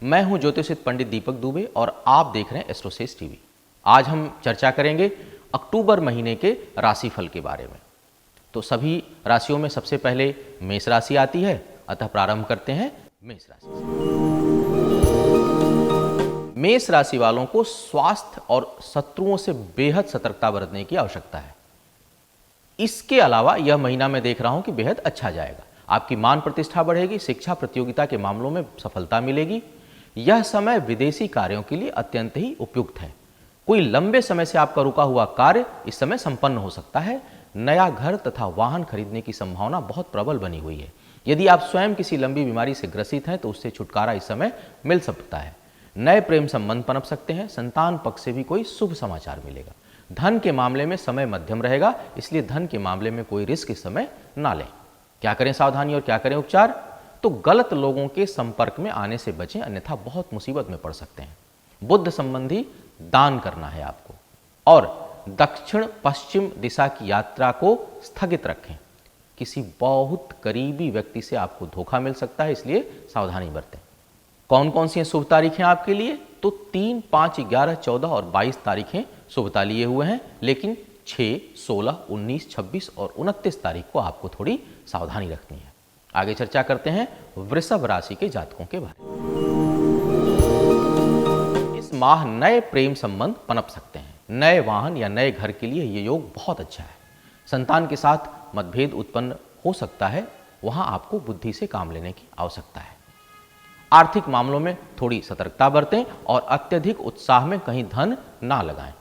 मैं हूं ज्योतिषित पंडित दीपक दुबे और आप देख रहे हैं एस्ट्रोसेज टीवी। आज हम चर्चा करेंगे अक्टूबर महीने के राशिफल के बारे में। तो सभी राशियों में सबसे पहले मेष राशि आती है, अतः प्रारंभ करते हैं मेष राशि से। मेष राशि वालों को स्वास्थ्य और शत्रुओं से बेहद सतर्कता बरतने की आवश्यकता है। इसके अलावा यह महीना मैं देख रहा हूं कि बेहद अच्छा जाएगा। आपकी मान प्रतिष्ठा बढ़ेगी, शिक्षा प्रतियोगिता के मामलों में सफलता मिलेगी। यह समय विदेशी कार्यों के लिए अत्यंत ही उपयुक्त है। कोई लंबे समय से आपका रुका हुआ कार्य इस समय संपन्न हो सकता है। नया घर तथा वाहन खरीदने की संभावना बहुत प्रबल बनी हुई है। यदि आप स्वयं किसी लंबी बीमारी से ग्रसित हैं तो उससे छुटकारा इस समय मिल सकता है। नए प्रेम संबंध पनप सकते हैं। संतान पक्ष से भी कोई शुभ समाचार मिलेगा। धन के मामले में समय मध्यम रहेगा, इसलिए धन के मामले में कोई रिस्क इस समय ना लें। क्या करें सावधानी और क्या करें उपचार? तो गलत लोगों के संपर्क में आने से बचें, अन्यथा बहुत मुसीबत में पड़ सकते हैं। बुद्ध संबंधी दान करना है आपको और दक्षिण पश्चिम दिशा की यात्रा को स्थगित रखें। किसी बहुत करीबी व्यक्ति से आपको धोखा मिल सकता है, इसलिए सावधानी बरतें। कौन कौन सी शुभ तारीखें आपके लिए? तो 3, 5, 11, 14 और 22 तारीखें शुभता लिए हुए हैं, लेकिन 6, 16, 19, 26 और 29 तारीख को आपको थोड़ी सावधानी रखनी है। आगे चर्चा करते हैं वृषभ राशि के जातकों के बारे में। इस माह नए प्रेम संबंध पनप सकते हैं। नए वाहन या नए घर के लिए यह योग बहुत अच्छा है। संतान के साथ मतभेद उत्पन्न हो सकता है, वहां आपको बुद्धि से काम लेने की आवश्यकता है। आर्थिक मामलों में थोड़ी सतर्कता बरतें और अत्यधिक उत्साह में कहीं धन ना लगाएं।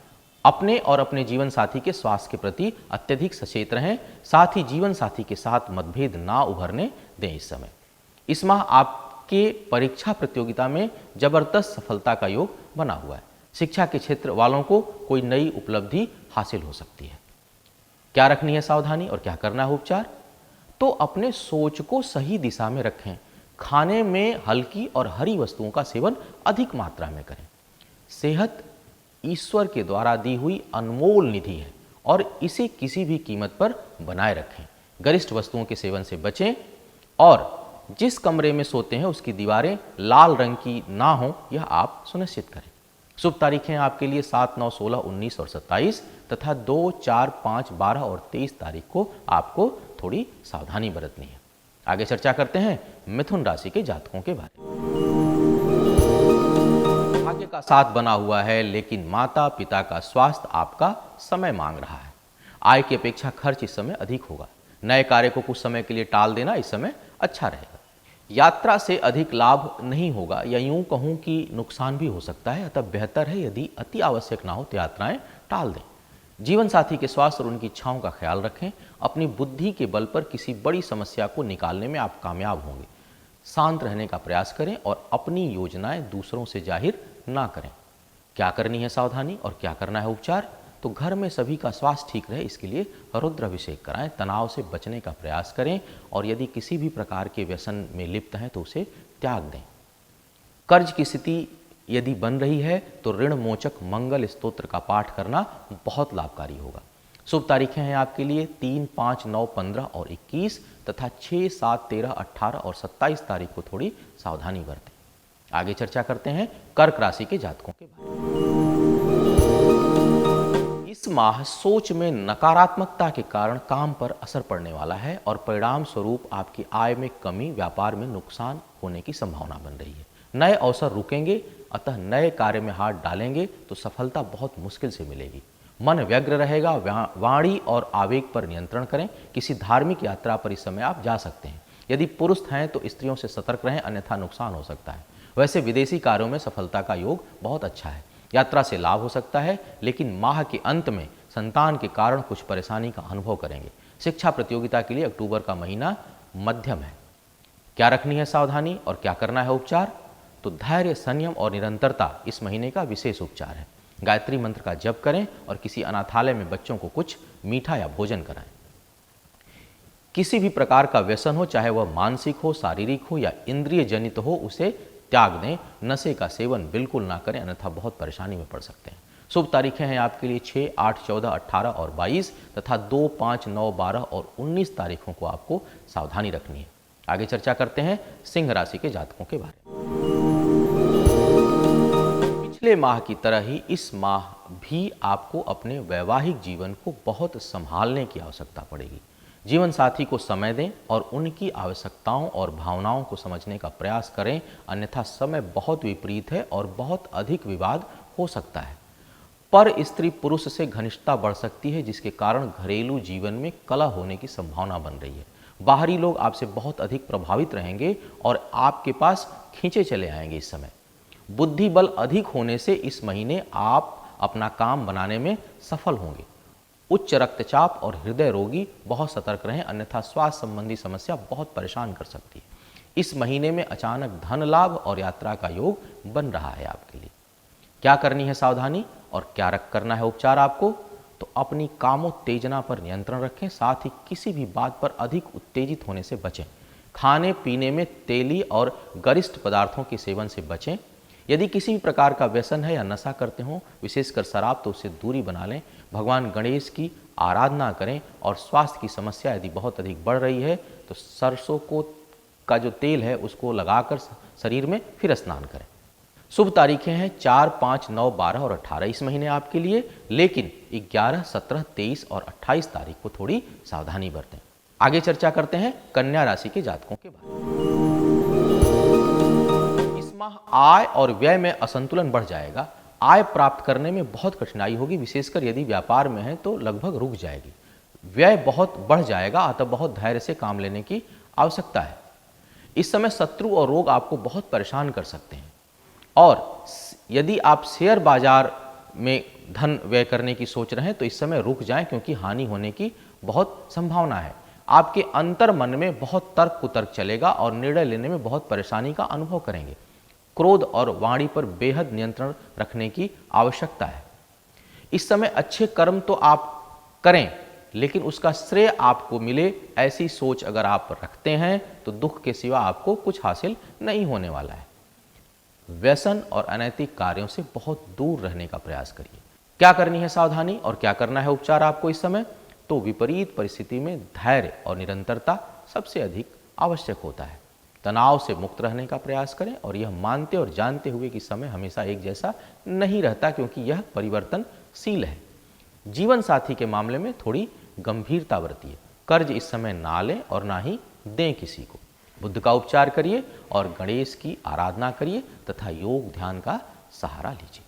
अपने और अपने जीवन साथी के स्वास्थ्य के प्रति अत्यधिक सचेत रहें। साथ ही जीवन साथी के साथ मतभेद ना उभरने दें। इस समय इस माह आपके परीक्षा प्रतियोगिता में जबरदस्त सफलता का योग बना हुआ है। शिक्षा के क्षेत्र वालों को कोई नई उपलब्धि हासिल हो सकती है। क्या रखनी है सावधानी और क्या करना है उपचार? तो अपने सोच को सही दिशा में रखें। खाने में हल्की और हरी वस्तुओं का सेवन अधिक मात्रा में करें। सेहत ईश्वर के द्वारा दी हुई अनमोल निधि है और इसे किसी भी कीमत पर बनाए रखें। गरिष्ठ वस्तुओं के सेवन से बचें और जिस कमरे में सोते हैं उसकी दीवारें लाल रंग की ना हो, यह आप सुनिश्चित करें। शुभ तारीखें आपके लिए 7, 9, 16, 19 और 27 तथा 2, 4, 5, 12 और 23 तारीख को आपको थोड़ी सावधानी बरतनी है। आगे चर्चा करते हैं मिथुन राशि के जातकों के बारे में। भाग्य का साथ बना हुआ है, लेकिन माता पिता का स्वास्थ्य आपका समय मांग रहा है। आय की अपेक्षा खर्च इस समय अधिक होगा। नए कार्य को कुछ समय के लिए टाल देना इस समय अच्छा रहेगा। यात्रा से अधिक लाभ नहीं होगा, या यूं कहूं कि नुकसान भी हो सकता है, अतः बेहतर है यदि अति आवश्यक ना हो तो यात्राएं टाल दें। जीवन साथी के स्वास्थ्य और उनकी इच्छाओं का ख्याल रखें। अपनी बुद्धि के बल पर किसी बड़ी समस्या को निकालने में आप कामयाब होंगे। शांत रहने का प्रयास करें और अपनी योजनाएं दूसरों से जाहिर ना करें। क्या करनी है सावधानी और क्या करना है उपचार? तो घर में सभी का स्वास्थ्य ठीक रहे, इसके लिए रुद्र अभिषेक कराएं। तनाव से बचने का प्रयास करें और यदि किसी भी प्रकार के व्यसन में लिप्त हैं तो उसे त्याग दें। कर्ज की स्थिति यदि बन रही है तो ऋण मोचक मंगल स्तोत्र का पाठ करना बहुत लाभकारी होगा। शुभ तारीखें हैं आपके लिए 3, 5, 9, 15 और 21 तथा 6, 7, 13, 18 और 27 तारीख को थोड़ी सावधानी बरतें। आगे चर्चा करते हैं कर्क राशि के जातकों के बारे में। इस माह सोच में नकारात्मकता के कारण काम पर असर पड़ने वाला है और परिणाम स्वरूप आपकी आय में कमी, व्यापार में नुकसान होने की संभावना बन रही है। नए अवसर रुकेंगे, अतः नए कार्य में हाथ डालेंगे तो सफलता बहुत मुश्किल से मिलेगी। मन व्यग्र रहेगा। वाणी और आवेग पर नियंत्रण करें। किसी धार्मिक यात्रा पर इस समय आप जा सकते हैं। यदि पुरुष हैं तो स्त्रियों से सतर्क रहें, अन्यथा नुकसान हो सकता है। वैसे विदेशी कार्यों में सफलता का योग बहुत अच्छा है। यात्रा से लाभ हो सकता है, लेकिन माह के अंत में संतान के कारण कुछ परेशानी का अनुभव करेंगे। शिक्षा प्रतियोगिता के लिए अक्टूबर का महीना मध्यम है। क्या रखनी है सावधानी और क्या करना है उपचार? तो धैर्य, संयम और निरंतरता इस महीने का विशेष उपचार है। गायत्री मंत्र का जप करें और किसी अनाथालय में बच्चों को कुछ मीठा या भोजन कराएं। किसी भी प्रकार का व्यसन हो, चाहे वह मानसिक हो, शारीरिक हो या इंद्रिय जनित हो, उसे त्याग दें। नशे का सेवन बिल्कुल ना करें, अन्यथा बहुत परेशानी में पड़ सकते हैं। शुभ तारीखें हैं आपके लिए 6, 8, 14, 18 और 22 तथा 2, 5, 9, 12 और 19 तारीखों को आपको सावधानी रखनी है। आगे चर्चा करते हैं सिंह राशि के जातकों के बारे में। पिछले माह की तरह ही इस माह भी आपको अपने वैवाहिक जीवन को बहुत संभालने की आवश्यकता पड़ेगी। जीवन साथी को समय दें और उनकी आवश्यकताओं और भावनाओं को समझने का प्रयास करें, अन्यथा समय बहुत विपरीत है और बहुत अधिक विवाद हो सकता है। पर स्त्री पुरुष से घनिष्ठता बढ़ सकती है, जिसके कारण घरेलू जीवन में कलह होने की संभावना बन रही है। बाहरी लोग आपसे बहुत अधिक प्रभावित रहेंगे और आपके पास खींचे चले आएंगे। इस समय बुद्धि बल अधिक होने से इस महीने आप अपना काम बनाने में सफल होंगे। उच्च रक्तचाप और हृदय रोगी बहुत सतर्क रहें, अन्यथा स्वास्थ्य संबंधी समस्या बहुत परेशान कर सकती है। इस महीने में अचानक धन लाभ और यात्रा का योग बन रहा है आपके लिए। क्या करनी है सावधानी और क्या करना है उपचार आपको? तो अपनी कामोत्तेजना पर नियंत्रण रखें, साथ ही किसी भी बात पर अधिक उत्तेजित होने से बचें। खाने पीने में तेली और गरिष्ठ पदार्थों के सेवन से बचें। यदि किसी भी प्रकार का व्यसन है या नशा करते हो, विशेषकर शराब, तो उससे दूरी बना लें। भगवान गणेश की आराधना करें और स्वास्थ्य की समस्या यदि बहुत अधिक बढ़ रही है तो सरसों का जो तेल है उसको लगाकर शरीर में फिर स्नान करें। शुभ तारीखें हैं 4, 5, 9, 12 और 18 इस महीने आपके लिए, लेकिन 11, 17, 23 और 28 तारीख को थोड़ी सावधानी बरतें। आगे चर्चा करते हैं कन्या राशि के जातकों के बारे में। इस माह आय और व्यय में असंतुलन बढ़ जाएगा। आय प्राप्त करने में बहुत कठिनाई होगी, विशेषकर यदि व्यापार में है तो लगभग रुक जाएगी। व्यय बहुत बढ़ जाएगा, अतः बहुत धैर्य से काम लेने की आवश्यकता है। इस समय शत्रु और रोग आपको बहुत परेशान कर सकते हैं और यदि आप शेयर बाजार में धन व्यय करने की सोच रहे हैं तो इस समय रुक जाएं, क्योंकि हानि होने की बहुत संभावना है। आपके अंतर मन में बहुत तर्क कुतर्क चलेगा और निर्णय लेने में बहुत परेशानी का अनुभव करेंगे। क्रोध और वाणी पर बेहद नियंत्रण रखने की आवश्यकता है। इस समय अच्छे कर्म तो आप करें, लेकिन उसका श्रेय आपको मिले ऐसी सोच अगर आप रखते हैं तो दुख के सिवा आपको कुछ हासिल नहीं होने वाला है। व्यसन और अनैतिक कार्यों से बहुत दूर रहने का प्रयास करिए। क्या करनी है सावधानी और क्या करना है उपचार आपको इस समय? तो विपरीत परिस्थिति में धैर्य और निरंतरता सबसे अधिक आवश्यक होता है। तनाव से मुक्त रहने का प्रयास करें और यह मानते और जानते हुए कि समय हमेशा एक जैसा नहीं रहता, क्योंकि यह परिवर्तनशील है। जीवन साथी के मामले में थोड़ी गंभीरता बरतिए। कर्ज इस समय ना लें और ना ही दें किसी को। बुद्ध का उपचार करिए और गणेश की आराधना करिए तथा योग ध्यान का सहारा लीजिए।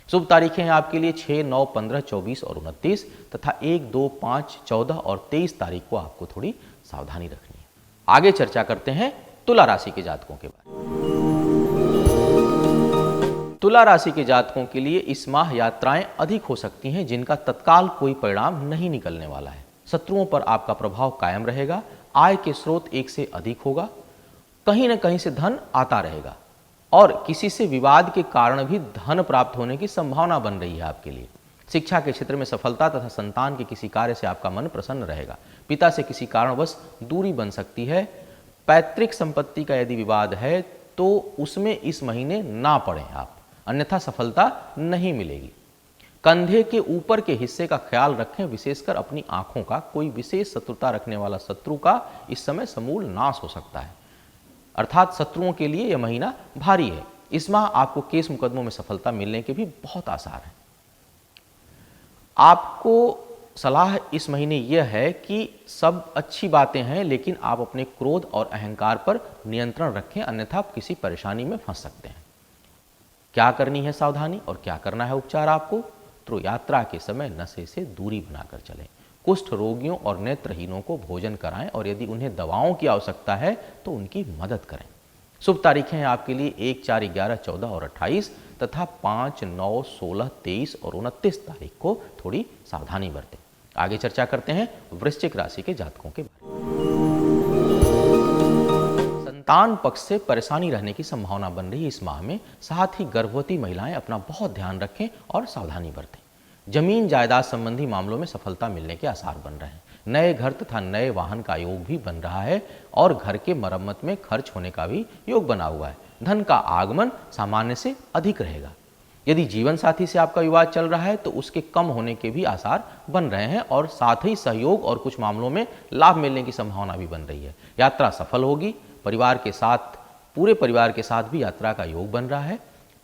शुभ तारीखें हैं आपके लिए 6, 9, 15, 24 और 29 तथा 1, 2, 5, 14 और 23 तारीख को आपको थोड़ी सावधानी रखनी है। आगे चर्चा करते हैं तुला राशि के जातकों के बारे में। तुला राशि के जातकों के लिए इस माह यात्राएं अधिक हो सकती हैं, जिनका तत्काल कोई परिणाम नहीं निकलने वाला है। शत्रुओं पर आपका प्रभाव कायम रहेगा। आय के स्रोत एक से अधिक होगा। कहीं न कहीं से धन आता रहेगा और किसी से विवाद के कारण भी धन प्राप्त होने की संभावना बन रही है आपके लिए। शिक्षा के क्षेत्र में सफलता तथा संतान के किसी कार्य से आपका मन प्रसन्न रहेगा। पिता से किसी कारणवश दूरी बन सकती है। पैतृक संपत्ति का यदि विवाद है तो उसमें इस महीने ना पड़ें आप, अन्यथा सफलता नहीं मिलेगी। कंधे के ऊपर के हिस्से का ख्याल रखें, विशेषकर अपनी आंखों का। कोई विशेष शत्रुता रखने वाला शत्रु का इस समय समूल नाश हो सकता है, अर्थात शत्रुओं के लिए यह महीना भारी है। इस माह आपको केस मुकदमों में सफलता मिलने के भी बहुत आसार हैं। आपको सलाह इस महीने यह है कि सब अच्छी बातें हैं, लेकिन आप अपने क्रोध और अहंकार पर नियंत्रण रखें, अन्यथा आप किसी परेशानी में फंस सकते हैं। क्या करनी है सावधानी और क्या करना है उपचार आपको? तो यात्रा के समय नशे से दूरी बनाकर चलें। कुष्ठ रोगियों और नेत्रहीनों को भोजन कराएं और यदि उन्हें दवाओं की आवश्यकता है तो उनकी मदद करें। शुभ तारीखें हैं आपके लिए 1, 4, 11, 14 और 28 तथा 5, 9, 16, 23 और 29 तारीख को थोड़ी सावधानी बरतें। आगे चर्चा करते हैं वृश्चिक राशि के जातकों के बारे में। संतान पक्ष से परेशानी रहने की संभावना बन रही है इस माह में। साथ ही गर्भवती महिलाएं अपना बहुत ध्यान रखें और सावधानी बरतें। जमीन जायदाद संबंधी मामलों में सफलता मिलने के आसार बन रहे हैं। नए घर तथा नए वाहन का योग भी बन रहा है और घर के मरम्मत में खर्च होने का भी योग बना हुआ है। धन का आगमन सामान्य से अधिक रहेगा। यदि जीवन साथी से आपका विवाद चल रहा है तो उसके कम होने के भी आसार बन रहे हैं और साथ ही सहयोग और कुछ मामलों में लाभ मिलने की संभावना भी बन रही है। यात्रा सफल होगी। परिवार के साथ, पूरे परिवार के साथ भी यात्रा का योग बन रहा है।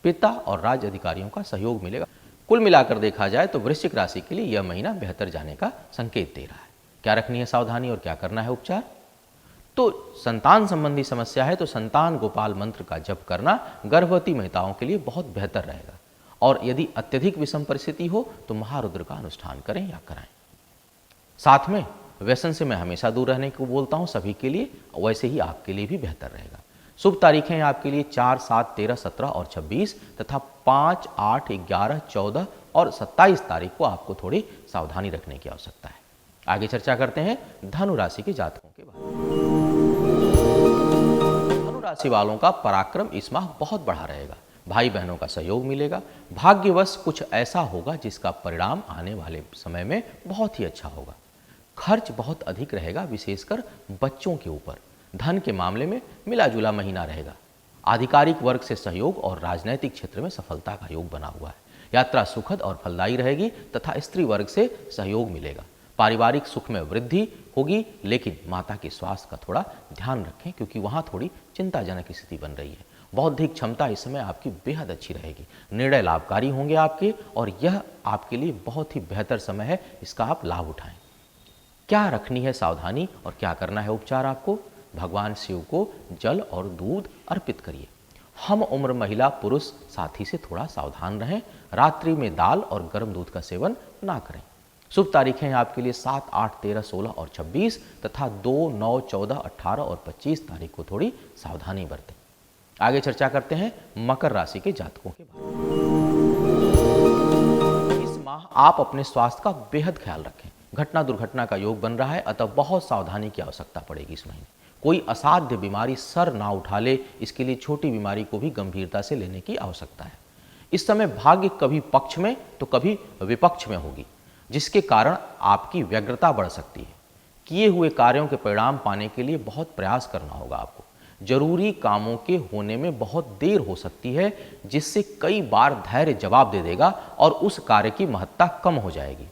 पिता और राज्य अधिकारियों का सहयोग मिलेगा। कुल मिलाकर देखा जाए तो वृश्चिक राशि के लिए यह महीना बेहतर जाने का संकेत दे रहा है। क्या रखनी है सावधानी और क्या करना है उपचार? तो संतान संबंधी समस्या है तो संतान गोपाल मंत्र का जप करना गर्भवती महिलाओं के लिए बहुत बेहतर रहेगा। और यदि अत्यधिक विषम परिस्थिति हो तो महारुद्र का अनुष्ठान करें या कराएं। साथ में व्यसन से मैं हमेशा दूर रहने को बोलता हूं सभी के लिए, वैसे ही आपके लिए भी बेहतर रहेगा। शुभ तारीखें हैं आपके लिए 4, 7, 13, 17 और 26 तथा 5, 8, 11, 14 और 27 तारीख को आपको थोड़ी सावधानी रखने की आवश्यकता है। आगे चर्चा करते हैं धनु राशि के जातकों के बारे में। धनु राशि वालों का पराक्रम इस माह बहुत बढ़ा रहेगा। भाई बहनों का सहयोग मिलेगा। भाग्यवश कुछ ऐसा होगा जिसका परिणाम आने वाले समय में बहुत ही अच्छा होगा। खर्च बहुत अधिक रहेगा, विशेषकर बच्चों के ऊपर। धन के मामले में मिला जुला महीना रहेगा। आधिकारिक वर्ग से सहयोग और राजनीतिक क्षेत्र में सफलता का योग बना हुआ है। यात्रा सुखद और फलदायी रहेगी तथा स्त्री वर्ग से सहयोग मिलेगा। पारिवारिक सुख में वृद्धि होगी, लेकिन माता के स्वास्थ्य का थोड़ा ध्यान रखें क्योंकि वहां थोड़ी चिंताजनक स्थिति बन रही है। बौद्धिक क्षमता इस समय आपकी बेहद अच्छी रहेगी। निर्णय लाभकारी होंगे आपके और यह आपके लिए बहुत ही बेहतर समय है, इसका आप लाभ उठाएं। क्या रखनी है सावधानी और क्या करना है उपचार आपको? भगवान शिव को जल और दूध अर्पित करिए। हम उम्र महिला पुरुष साथी से थोड़ा सावधान रहें। रात्रि में दाल और गर्म दूध का सेवन ना करें। शुभ तारीखें हैं आपके लिए 7, 8, 13, 16 और 26 तथा 2, 9, 14, 18 और 25 तारीख को थोड़ी सावधानी बरतें। आगे चर्चा करते हैं मकर राशि के जातकों के बारे में। इस माह आप अपने स्वास्थ्य का बेहद ख्याल रखें। घटना दुर्घटना का योग बन रहा है, अतः बहुत सावधानी की आवश्यकता पड़ेगी इस महीने। कोई असाध्य बीमारी सर ना उठा ले, इसके लिए छोटी बीमारी को भी गंभीरता से लेने की आवश्यकता है। इस समय भाग्य कभी पक्ष में तो कभी विपक्ष में होगी, जिसके कारण आपकी व्यग्रता बढ़ सकती है। किए हुए कार्यों के परिणाम पाने के लिए बहुत प्रयास करना होगा आपको। जरूरी कामों के होने में बहुत देर हो सकती है, जिससे कई बार धैर्य जवाब दे देगा और उस कार्य की महत्ता कम हो जाएगी।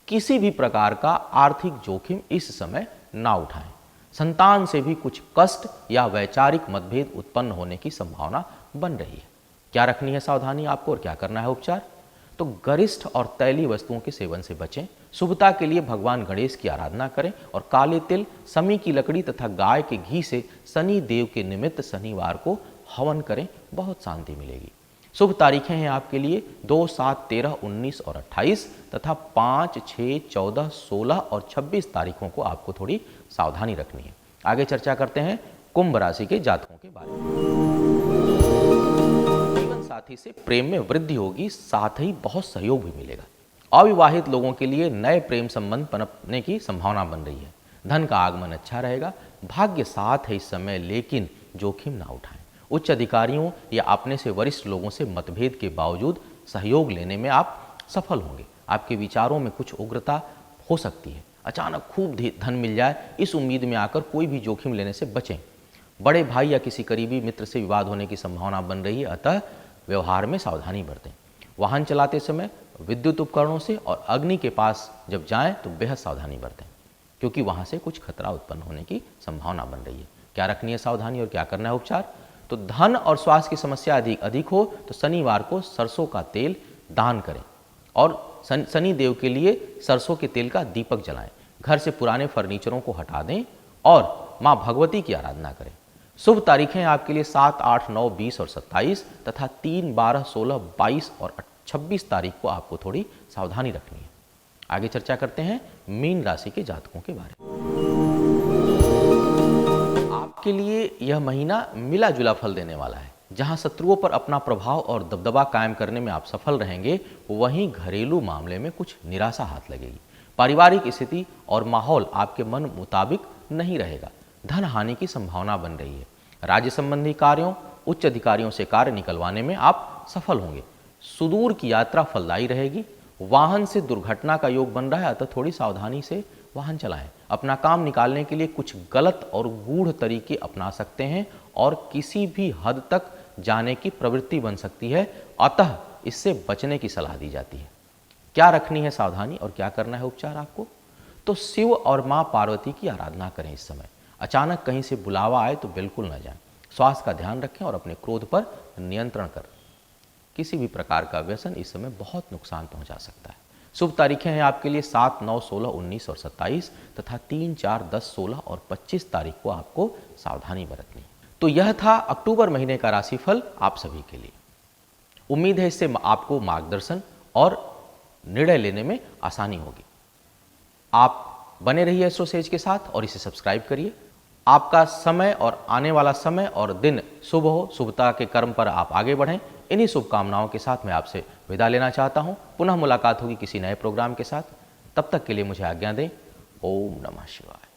किसी भी प्रकार का आर्थिक जोखिम इस समय ना उठाएं। संतान से भी कुछ कष्ट या वैचारिक मतभेद उत्पन्न होने की संभावना बन रही है। क्या रखनी है सावधानी आपको और क्या करना है उपचार? तो गरिष्ठ और तैलीय वस्तुओं के सेवन से बचें। शुभता के लिए भगवान गणेश की आराधना करें और काले तिल, समी की लकड़ी तथा गाय के घी से शनि देव के निमित्त शनिवार को हवन करें, बहुत शांति मिलेगी। शुभ तारीखें हैं आपके लिए 2, 7, 13, 19 और 28 तथा 5, 6, 14, 16 और 26 तारीखों को आपको थोड़ी सावधानी रखनी है। आगे चर्चा करते हैं कुंभ राशि के जातकों के बारे में। जीवन साथी से प्रेम में वृद्धि होगी, साथ ही बहुत सहयोग भी मिलेगा। अविवाहित लोगों के लिए नए प्रेम संबंध पनपने की संभावना बन रही है। धन का आगमन अच्छा रहेगा। भाग्य साथ है इस समय, लेकिन जोखिम ना उठाएं। उच्च अधिकारियों या अपने से वरिष्ठ लोगों से मतभेद के बावजूद सहयोग लेने में आप सफल होंगे। आपके विचारों में कुछ उग्रता हो सकती है। अचानक खूब धन मिल जाए, इस उम्मीद में आकर कोई भी जोखिम लेने से बचें। बड़े भाई या किसी करीबी मित्र से विवाद होने की संभावना बन रही है, अतः व्यवहार में सावधानी बरतें। वाहन चलाते समय विद्युत उपकरणों से और अग्नि के पास जब जाएं तो बेहद सावधानी बरतें, क्योंकि वहां से कुछ खतरा उत्पन्न होने की संभावना बन रही है। क्या रखनी है सावधानी और क्या करना है उपचार? तो धन और स्वास्थ्य की समस्या अधिक हो तो शनिवार को सरसों का तेल दान करें और शनि देव के लिए सरसों के तेल का दीपक जलाएं। घर से पुराने फर्नीचरों को हटा दें और मां भगवती की आराधना करें। शुभ तारीखें आपके लिए 7, 8, 9, 20 और 27 तथा 3, 12, 16, 22 और 26 तारीख को आपको थोड़ी सावधानी रखनी है। आगे चर्चा करते हैं मीन राशि के जातकों के बारे में। आपके लिए यह महीना मिला जुला फल देने वाला है। जहां शत्रुओं पर अपना प्रभाव और दबदबा कायम करने में आप सफल रहेंगे, वहीं घरेलू मामले में कुछ निराशा हाथ लगेगी। पारिवारिक स्थिति और माहौल आपके मन मुताबिक नहीं रहेगा। धन हानि की संभावना बन रही है। राज्य संबंधी कार्यों, उच्च अधिकारियों से कार्य निकलवाने में आप सफल होंगे। सुदूर की यात्रा फलदायी रहेगी। वाहन से दुर्घटना का योग बन रहा है, अतः थोड़ी सावधानी से वाहन चलाएं। अपना काम निकालने के लिए कुछ गलत और गूढ़ तरीके अपना सकते हैं और किसी भी हद तक जाने की प्रवृत्ति बन सकती है, अतः इससे बचने की सलाह दी जाती है। क्या रखनी है सावधानी और क्या करना है उपचार आपको? तो शिव और मां पार्वती की आराधना करें इस समय। अचानक कहीं से बुलावा आए तो बिल्कुल न जाएं। स्वास्थ्य का ध्यान रखें और अपने क्रोध पर नियंत्रण करें। किसी भी प्रकार का व्यसन इस समय बहुत नुकसान पहुंचा सकता है। शुभ तारीखें हैं आपके लिए 7, 9, 16, 19 और 27 तथा 3, 4, 10, 16 और 25 तारीख को आपको सावधानी बरतनी। तो यह था अक्टूबर महीने का राशिफल आप सभी के लिए। उम्मीद है इससे आपको मार्गदर्शन और निर्णय लेने में आसानी होगी। आप बने रहिए एस्ट्रोसेज के साथ और इसे सब्सक्राइब करिए। आपका समय और आने वाला समय और दिन शुभ हो, शुभता के कर्म पर आप आगे बढ़ें। इन्हीं शुभकामनाओं के साथ मैं आपसे विदा लेना चाहता हूं। पुनः मुलाकात होगी किसी नए प्रोग्राम के साथ। तब तक के लिए मुझे आज्ञा दें। ओम नमः शिवाय।